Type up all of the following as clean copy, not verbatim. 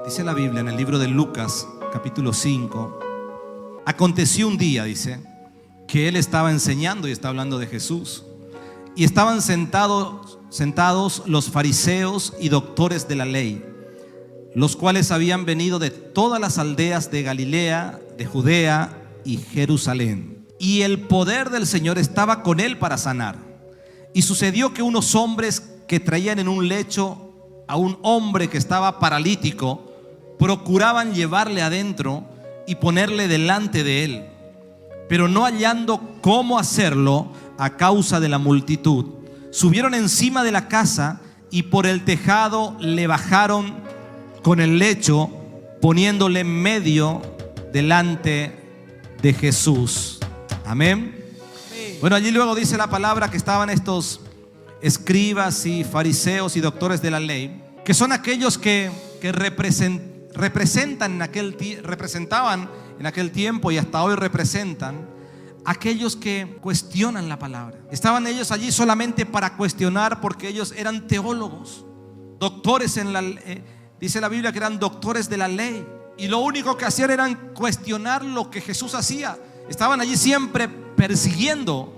Dice la Biblia en el libro de Lucas, capítulo 5. Aconteció un día, dice, que él estaba enseñando y está hablando de Jesús. Y estaban sentados los fariseos y doctores de la ley, los cuales habían venido de todas las aldeas de Galilea, de Judea y Jerusalén. Y el poder del Señor estaba con él para sanar. Y sucedió que unos hombres que traían en un lecho a un hombre que estaba paralítico, procuraban llevarle adentro y ponerle delante de él, pero no hallando cómo hacerlo a causa de la multitud, subieron encima de la casa y por el tejado le bajaron con el lecho, poniéndole en medio delante de Jesús. Amén. Bueno, allí luego dice la palabra que estaban estos escribas y fariseos y doctores de la ley, que son aquellos que representaban en aquel tiempo y hasta hoy representan aquellos que cuestionan la palabra. Estaban ellos allí solamente para cuestionar, porque ellos eran teólogos, doctores dice la Biblia que eran doctores de la ley, y lo único que hacían era cuestionar lo que Jesús hacía. Estaban allí siempre persiguiendo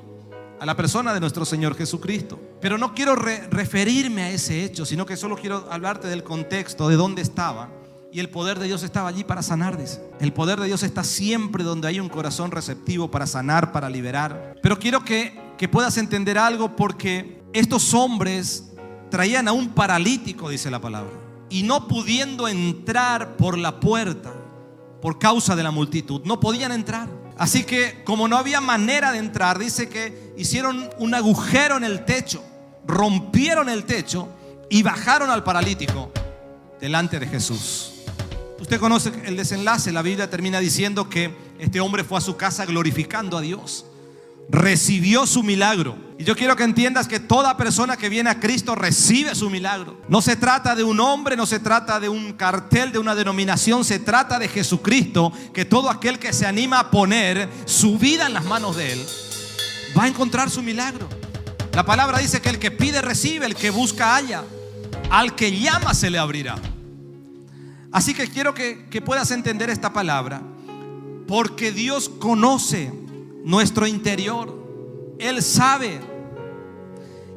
a la persona de nuestro Señor Jesucristo. Pero no quiero referirme a ese hecho, sino que solo quiero hablarte del contexto, de dónde estaba. Y el poder de Dios estaba allí para sanar, dice. El poder de Dios está siempre donde hay un corazón receptivo para sanar, para liberar. Pero quiero que puedas entender algo, porque estos hombres traían a un paralítico, dice la palabra, y no pudiendo entrar por la puerta por causa de la multitud, no podían entrar. Así que como no había manera de entrar, dice que hicieron un agujero en el techo, rompieron el techo y bajaron al paralítico delante de Jesús. Usted conoce el desenlace. La Biblia termina diciendo que este hombre fue a su casa glorificando a Dios, recibió su milagro. Y yo quiero que entiendas que toda persona que viene a Cristo recibe su milagro. No se trata de un hombre, no se trata de un cartel, de una denominación. Se trata de Jesucristo, que todo aquel que se anima a poner su vida en las manos de Él va a encontrar su milagro. La palabra dice que el que pide recibe, el que busca halla, al que llama se le abrirá. Así que quiero que puedas entender esta palabra, porque Dios conoce nuestro interior. Él sabe.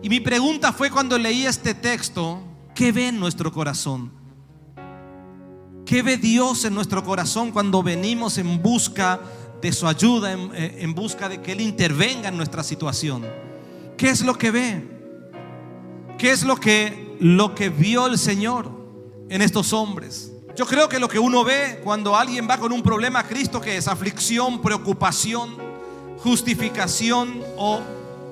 Y mi pregunta fue, cuando leí este texto, ¿qué ve en nuestro corazón? ¿Qué ve Dios en nuestro corazón cuando venimos en busca de su ayuda, en busca de que Él intervenga en nuestra situación? ¿Qué es lo que ve? ¿Qué es lo que vio el Señor en estos hombres? Yo creo que lo que uno ve cuando alguien va con un problema a Cristo, que es aflicción, preocupación, justificación, o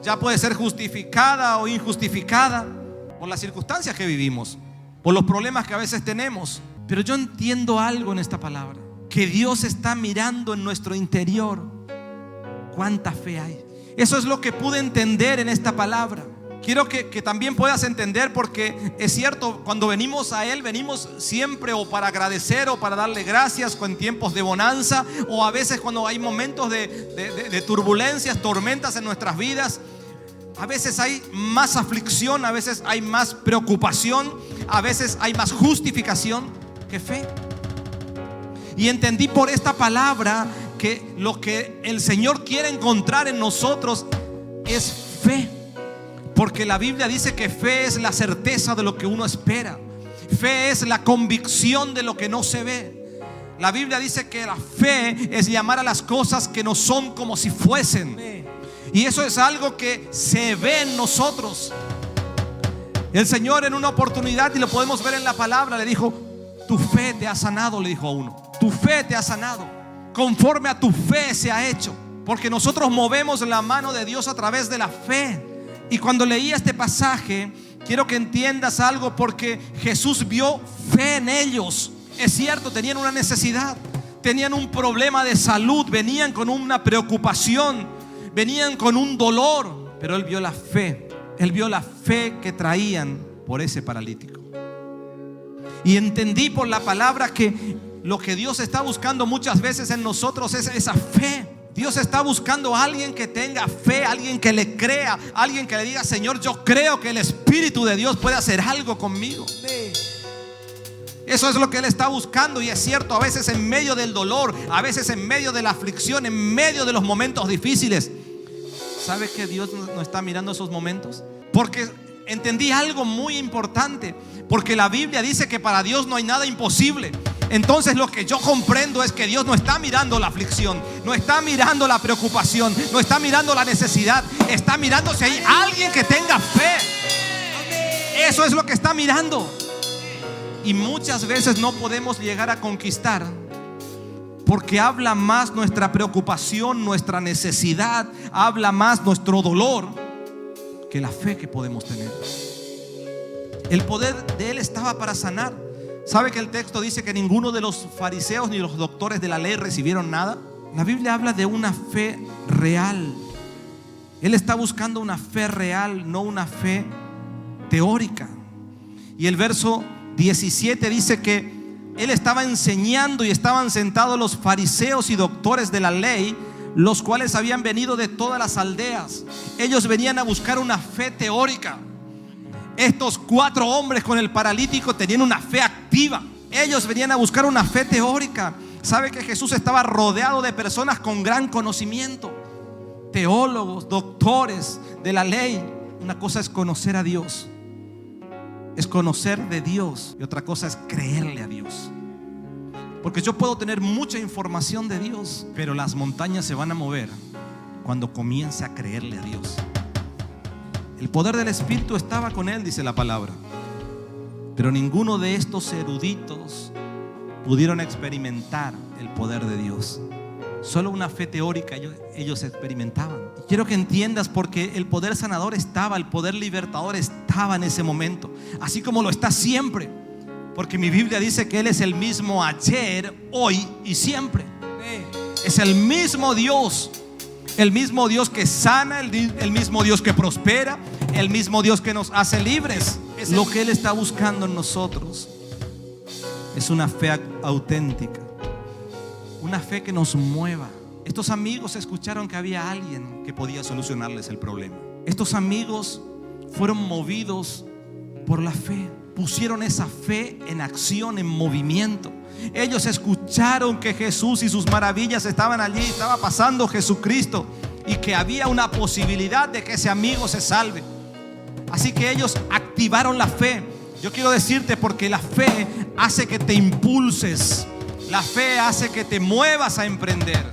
ya puede ser justificada o injustificada por las circunstancias que vivimos, por los problemas que a veces tenemos. Pero yo entiendo algo en esta palabra, que Dios está mirando en nuestro interior cuánta fe hay. Eso es lo que pude entender en esta palabra. Quiero que también puedas entender, porque es cierto, cuando venimos a Él, venimos siempre o para agradecer o para darle gracias en tiempos de bonanza, o a veces cuando hay momentos de turbulencias, tormentas en nuestras vidas. A veces hay más aflicción, a veces hay más preocupación, a veces hay más justificación que fe. Y entendí por esta palabra que lo que el Señor quiere encontrar en nosotros es fe. Porque la Biblia dice que fe es la certeza de lo que uno espera. Fe es la convicción de lo que no se ve. La Biblia dice que la fe es llamar a las cosas que no son como si fuesen. Y eso es algo que se ve en nosotros. El Señor, en una oportunidad, y lo podemos ver en la palabra, le dijo: tu fe te ha sanado, le dijo a uno. Tu fe te ha sanado. Conforme a tu fe se ha hecho. Porque nosotros movemos la mano de Dios a través de la fe. Y cuando leí este pasaje, quiero que entiendas algo, porque Jesús vio fe en ellos. Es cierto, tenían una necesidad, tenían un problema de salud, venían con una preocupación, venían con un dolor, pero Él vio la fe. Él vio la fe que traían por ese paralítico. Y entendí por la palabra que lo que Dios está buscando muchas veces en nosotros es esa fe. Dios está buscando a alguien que tenga fe, alguien que le crea, alguien que le diga: Señor, yo creo que el Espíritu de Dios puede hacer algo conmigo. Eso es lo que Él está buscando. Y es cierto, a veces en medio del dolor, a veces en medio de la aflicción, en medio de los momentos difíciles, ¿sabe que Dios no está mirando esos momentos? Porque entendí algo muy importante. Porque la Biblia dice que para Dios no hay nada imposible. Entonces lo que yo comprendo es que Dios no está mirando la aflicción, no está mirando la preocupación, no está mirando la necesidad, está mirando si hay alguien que tenga fe. Eso es lo que está mirando. Y muchas veces no podemos llegar a conquistar porque habla más nuestra preocupación, nuestra necesidad, habla más nuestro dolor que la fe que podemos tener. El poder de Él estaba para sanar. ¿Sabe que el texto dice que ninguno de los fariseos ni los doctores de la ley recibieron nada? La Biblia habla de una fe real. Él está buscando una fe real, no una fe teórica. Y el verso 17 dice que Él estaba enseñando y estaban sentados los fariseos y doctores de la ley, los cuales habían venido de todas las aldeas. Ellos venían a buscar una fe teórica. Estos 4 hombres con el paralítico tenían una fe activa. Ellos venían a buscar una fe teórica. ¿Sabe que Jesús estaba rodeado de personas con gran conocimiento? Teólogos, doctores de la ley. Una cosa es conocer a Dios, es conocer de Dios, y otra cosa es creerle a Dios. Porque yo puedo tener mucha información de Dios, pero las montañas se van a mover cuando comience a creerle a Dios. El poder del Espíritu estaba con Él, dice la palabra, pero ninguno de estos eruditos pudieron experimentar el poder de Dios. Solo una fe teórica ellos experimentaban. Y quiero que entiendas, porque el poder sanador estaba, el poder libertador estaba en ese momento, así como lo está siempre. Porque mi Biblia dice que Él es el mismo ayer, hoy y siempre. Es el mismo Dios. El mismo Dios que sana, el mismo Dios que prospera, el mismo Dios que nos hace libres. Lo que Él está buscando en nosotros es una fe auténtica, una fe que nos mueva. Estos amigos escucharon que había alguien que podía solucionarles el problema. Estos amigos fueron movidos por la fe, pusieron esa fe en acción, en movimiento. Ellos escucharon que Jesús y sus maravillas estaban allí, estaba pasando Jesucristo, y que había una posibilidad de que ese amigo se salve. Así que ellos activaron la fe. Yo quiero decirte, porque la fe hace que te impulses, la fe hace que te muevas a emprender.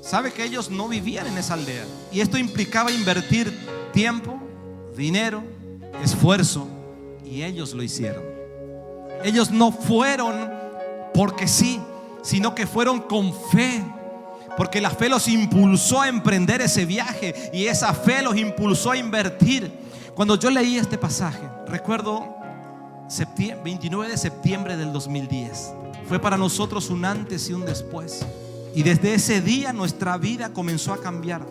Sabe que ellos no vivían en esa aldea, y esto implicaba invertir tiempo, dinero, esfuerzo, y ellos lo hicieron. Ellos no fueron porque sí, sino que fueron con fe, porque la fe los impulsó a emprender ese viaje, y esa fe los impulsó a invertir. Cuando yo leí este pasaje, recuerdo 29 de septiembre del 2010. Fue para nosotros un antes y un después, y desde ese día nuestra vida comenzó a cambiar.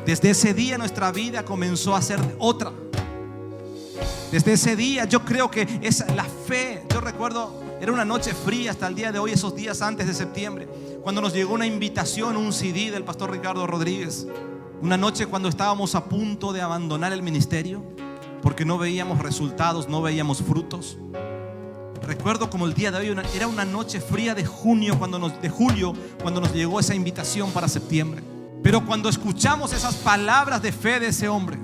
Desde ese día nuestra vida comenzó a ser otra. Desde ese día yo creo que es la fe. Yo recuerdo, era una noche fría hasta el día de hoy, esos días antes de septiembre, cuando nos llegó una invitación, un CD del pastor Ricardo Rodríguez. Una noche cuando estábamos a punto de abandonar el ministerio, porque no veíamos resultados, no veíamos frutos. Recuerdo como el día de hoy, era una noche fría de julio cuando nos llegó esa invitación para septiembre. Pero cuando escuchamos esas palabras de fe de ese hombre,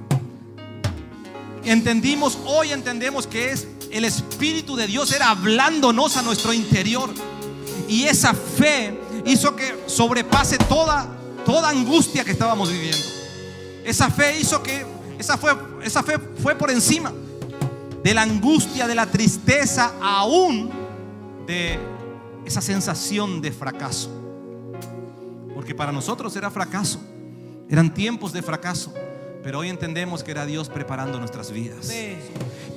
hoy entendemos que es el Espíritu de Dios era hablándonos a nuestro interior, y esa fe hizo que sobrepase toda angustia que estábamos viviendo. Esa fe hizo que esa fe fue por encima de la angustia, de la tristeza, aún de esa sensación de fracaso, porque para nosotros era fracaso, eran tiempos de fracaso. Pero hoy entendemos que era Dios preparando nuestras vidas.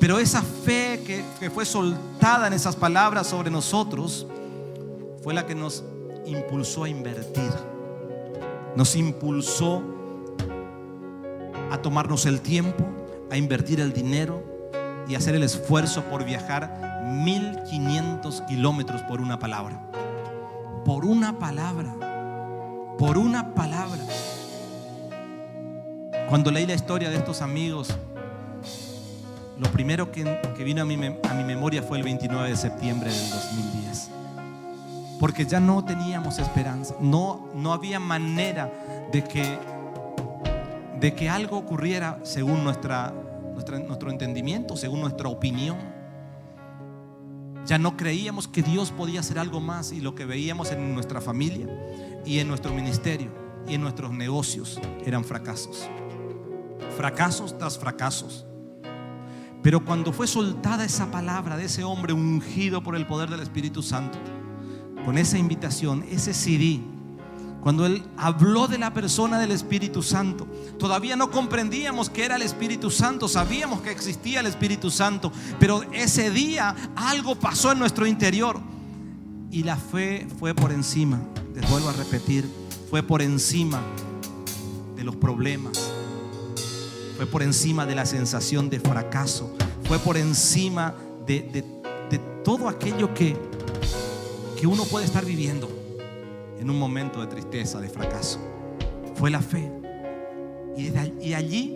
Pero esa fe que fue soltada en esas palabras sobre nosotros fue la que nos impulsó a invertir. Nos impulsó a tomarnos el tiempo, a invertir el dinero y a hacer el esfuerzo por viajar 1500 kilómetros por una palabra. Por una palabra. Por una palabra. Cuando leí la historia de estos amigos, lo primero que vino a mi memoria fue el 29 de septiembre del 2010. Porque ya no teníamos esperanza. No había manera de que algo ocurriera según nuestro entendimiento, según nuestra opinión. Ya no creíamos que Dios podía hacer algo más, y lo que veíamos en nuestra familia y en nuestro ministerio y en nuestros negocios eran fracasos. Fracasos tras fracasos. Pero cuando fue soltada esa palabra de ese hombre ungido por el poder del Espíritu Santo, con esa invitación, ese CD, cuando él habló de la persona del Espíritu Santo, todavía no comprendíamos que era el Espíritu Santo. Sabíamos que existía el Espíritu Santo, pero ese día algo pasó en nuestro interior y la fe fue por encima. Les vuelvo a repetir, fue por encima de los problemas, fue por encima de la sensación de fracaso, fue por encima de todo aquello que uno puede estar viviendo en un momento de tristeza, de fracaso. Fue la fe. Y allí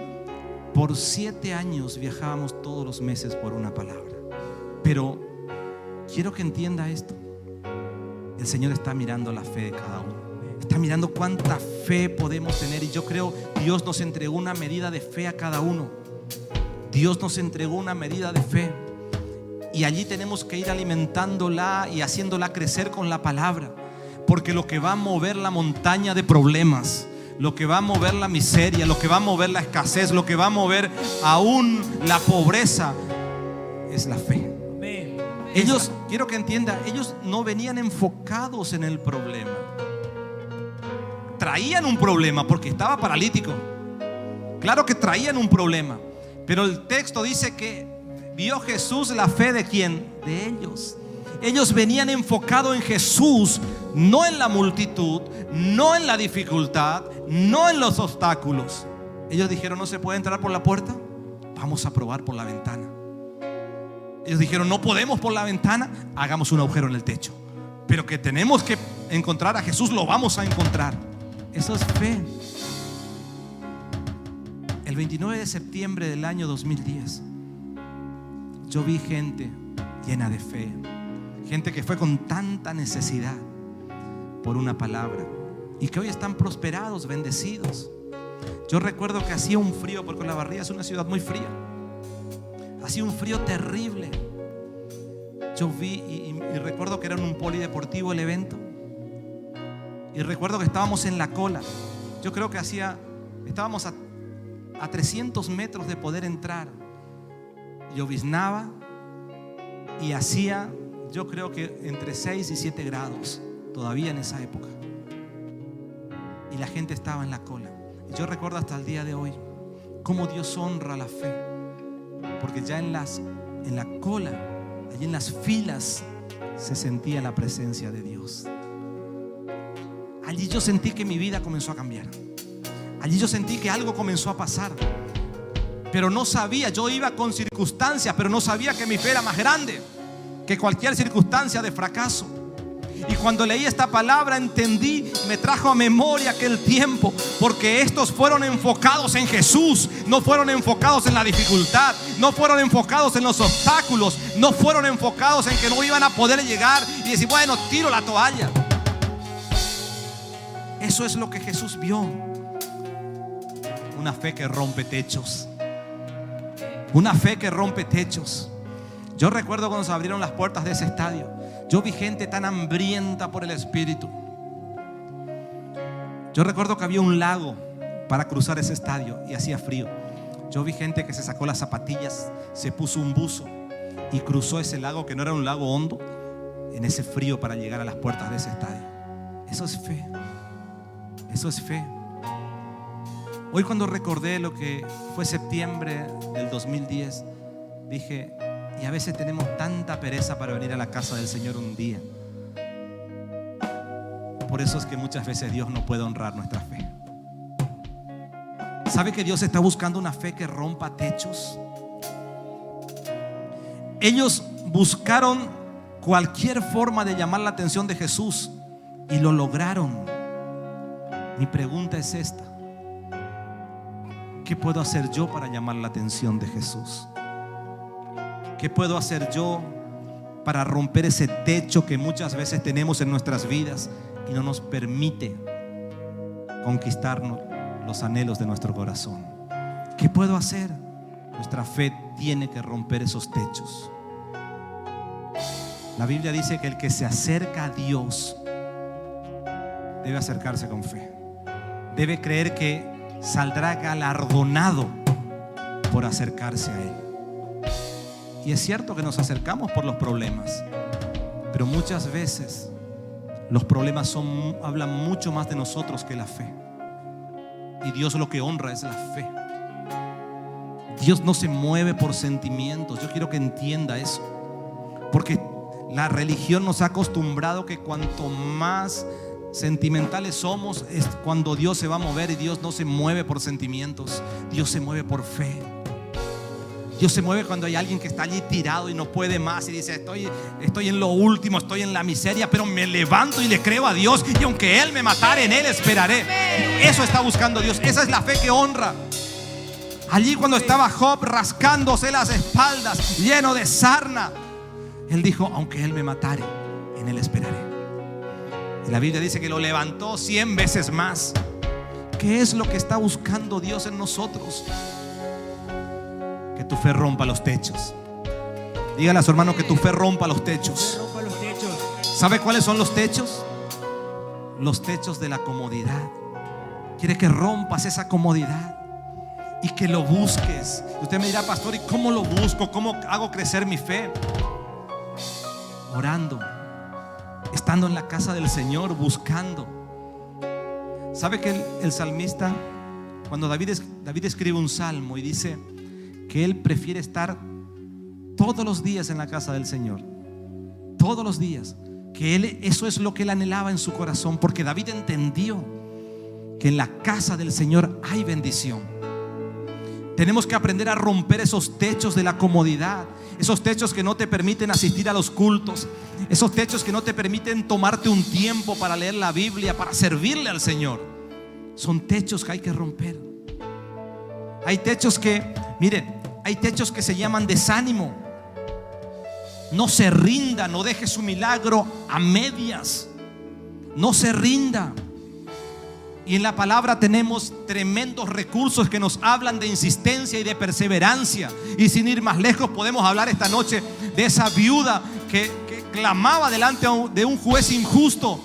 por 7 años viajábamos todos los meses por una palabra. Pero quiero que entienda esto: el Señor está mirando la fe de cada uno. Está mirando cuánta fe podemos tener. Y yo creo Dios nos entregó una medida de fe a cada uno. Dios nos entregó una medida de fe, y allí tenemos que ir alimentándola y haciéndola crecer con la palabra. Porque lo que va a mover la montaña de problemas, lo que va a mover la miseria, lo que va a mover la escasez, lo que va a mover aún la pobreza, es la fe. Ellos, quiero que entienda, ellos no venían enfocados en el problema. Traían un problema porque estaba paralítico. Claro que traían un problema, pero el texto dice que vio Jesús la fe ¿de quién? De ellos. Ellos venían enfocados en Jesús, no en la multitud, no en la dificultad, no en los obstáculos. Ellos dijeron: no se puede entrar por la puerta, vamos a probar por la ventana. Ellos dijeron: no podemos por la ventana, hagamos un agujero en el techo. Pero que tenemos que encontrar a Jesús, lo vamos a encontrar. Eso es fe. El 29 de septiembre del año 2010 yo vi gente llena de fe, gente que fue con tanta necesidad por una palabra, y que hoy están prosperados, bendecidos. Yo recuerdo que hacía un frío, porque La Barría es una ciudad muy fría. Hacía un frío terrible. Yo vi y recuerdo que era en un polideportivo el evento, y recuerdo que estábamos en la cola. Yo creo que estábamos a 300 metros de poder entrar. Lloviznaba y hacía, yo creo que entre 6 y 7 grados todavía en esa época, y la gente estaba en la cola. Y yo recuerdo hasta el día de hoy cómo Dios honra la fe, porque ya en la cola, allí en las filas, se sentía la presencia de Dios. Allí yo sentí que mi vida comenzó a cambiar. Allí yo sentí que algo comenzó a pasar, pero no sabía. Yo iba con circunstancias, pero no sabía que mi fe era más grande que cualquier circunstancia de fracaso. Y cuando leí esta palabra entendí, me trajo a memoria aquel tiempo, porque estos fueron enfocados en Jesús, no fueron enfocados en la dificultad, no fueron enfocados en los obstáculos, no fueron enfocados en que no iban a poder llegar y decir: bueno, tiro la toalla. Eso es lo que Jesús vio. Una fe que rompe techos. Una fe que rompe techos. Yo recuerdo cuando se abrieron las puertas de ese estadio, yo vi gente tan hambrienta por el Espíritu. Yo recuerdo que había un lago para cruzar ese estadio y hacía frío. Yo vi gente que se sacó las zapatillas, se puso un buzo y cruzó ese lago, que no era un lago hondo, en ese frío para llegar a las puertas de ese estadio. Eso es fe. Eso es fe. Hoy, cuando recordé lo que fue septiembre del 2010, dije: y a veces tenemos tanta pereza para venir a la casa del Señor un día. Por eso es que muchas veces Dios no puede honrar nuestra fe. ¿Sabe que Dios está buscando una fe que rompa techos? Ellos buscaron cualquier forma de llamar la atención de Jesús y lo lograron. Mi pregunta es esta: ¿qué puedo hacer yo para llamar la atención de Jesús? ¿Qué puedo hacer yo para romper ese techo que muchas veces tenemos en nuestras vidas y no nos permite conquistarnos los anhelos de nuestro corazón? ¿Qué puedo hacer? Nuestra fe tiene que romper esos techos. La Biblia dice que el que se acerca a Dios debe acercarse con fe. Debe creer que saldrá galardonado por acercarse a Él. Y es cierto que nos acercamos por los problemas, pero muchas veces los problemas hablan mucho más de nosotros que la fe. Y Dios lo que honra es la fe. Dios no se mueve por sentimientos. Yo quiero que entienda eso, porque la religión nos ha acostumbrado que cuanto más sentimentales somos es cuando Dios se va a mover, y Dios no se mueve por sentimientos. Dios se mueve por fe. Dios se mueve cuando hay alguien que está allí tirado y no puede más y dice: estoy en lo último, estoy en la miseria, pero me levanto y le creo a Dios, y aunque Él me matare, en Él esperaré. Eso está buscando Dios. Esa es la fe que honra. Allí cuando estaba Job rascándose las espaldas, lleno de sarna, él dijo: aunque Él me matare, en Él esperaré. Y la Biblia dice que lo levantó 100 veces más. ¿Qué es lo que está buscando Dios en nosotros? Que tu fe rompa los techos. Dígale a su hermano que tu fe rompa los techos. ¿Sabe cuáles son los techos? Los techos de la comodidad. Quiere que rompas esa comodidad y que lo busques. Usted me dirá: pastor, ¿y cómo lo busco? ¿Cómo hago crecer mi fe? Orando, estando en la casa del Señor, buscando. ¿Sabe que el salmista, cuando David escribe un salmo y dice que él prefiere estar todos los días en la casa del Señor, todos los días, que eso es lo que él anhelaba en su corazón, porque David entendió que en la casa del Señor hay bendición? Tenemos que aprender a romper esos techos de la comodidad, esos techos que no te permiten asistir a los cultos, esos techos que no te permiten tomarte un tiempo para leer la Biblia, para servirle al Señor. Son techos que hay que romper. Hay techos que, mire, hay techos que se llaman desánimo. No se rinda, no deje su milagro a medias. No se rinda. Y en la palabra tenemos tremendos recursos que nos hablan de insistencia y de perseverancia. Y sin ir más lejos, podemos hablar esta noche de esa viuda que clamaba delante de un juez injusto.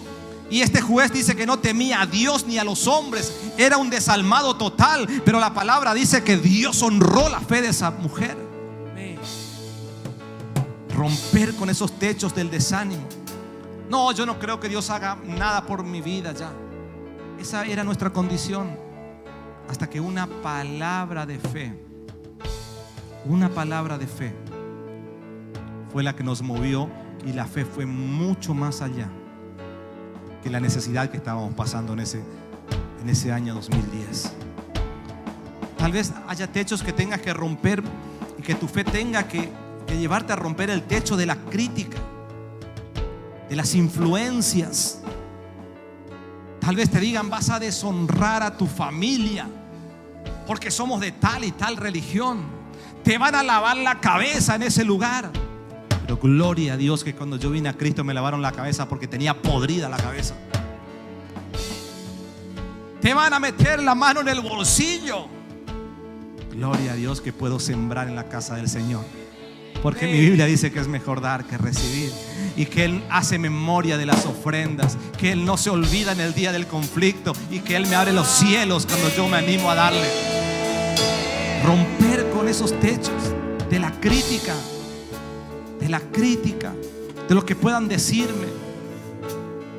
Y este juez dice que no temía a Dios ni a los hombres. Era un desalmado total. Pero la palabra dice que Dios honró la fe de esa mujer. Romper con esos techos del desánimo. No, yo no creo que Dios haga nada por mi vida ya. Esa era nuestra condición, hasta que una palabra de fe fue la que nos movió. Y la fe fue mucho más allá que la necesidad que estábamos pasando en ese año 2010. Tal vez haya techos que tengas que romper, y que tu fe tenga que llevarte a romper el techo de la crítica, de las influencias. Tal vez te digan: vas a deshonrar a tu familia porque somos de tal y tal religión. Te van a lavar la cabeza en ese lugar. Pero gloria a Dios que cuando yo vine a Cristo me lavaron la cabeza, porque tenía podrida la cabeza. Te van a meter la mano en el bolsillo. Gloria a Dios que puedo sembrar en la casa del Señor, porque mi Biblia dice que es mejor dar que recibir, y que Él hace memoria de las ofrendas, que Él no se olvida en el día del conflicto, y que Él me abre los cielos cuando yo me animo a darle. Romper con esos techos de la crítica, de lo que puedan decirme,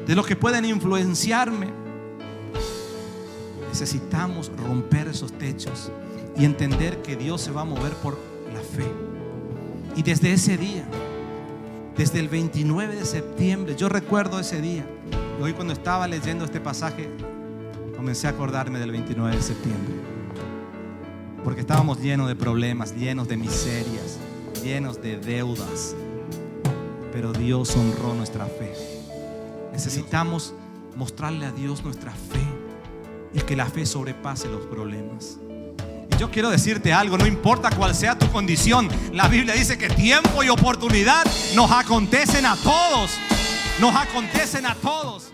de lo que puedan influenciarme. Necesitamos romper esos techos y entender que Dios se va a mover por la fe. Y desde ese día, desde el 29 de septiembre, yo recuerdo ese día. Y hoy, cuando estaba leyendo este pasaje, comencé a acordarme del 29 de septiembre, porque estábamos llenos de problemas, llenos de miserias, llenos de deudas. Pero Dios honró nuestra fe. Necesitamos mostrarle a Dios nuestra fe, y que la fe sobrepase los problemas. Y Yo quiero decirte algo, no importa cuál sea tu condición, la Biblia dice que tiempo y oportunidad nos acontecen a todos. Nos acontecen a todos.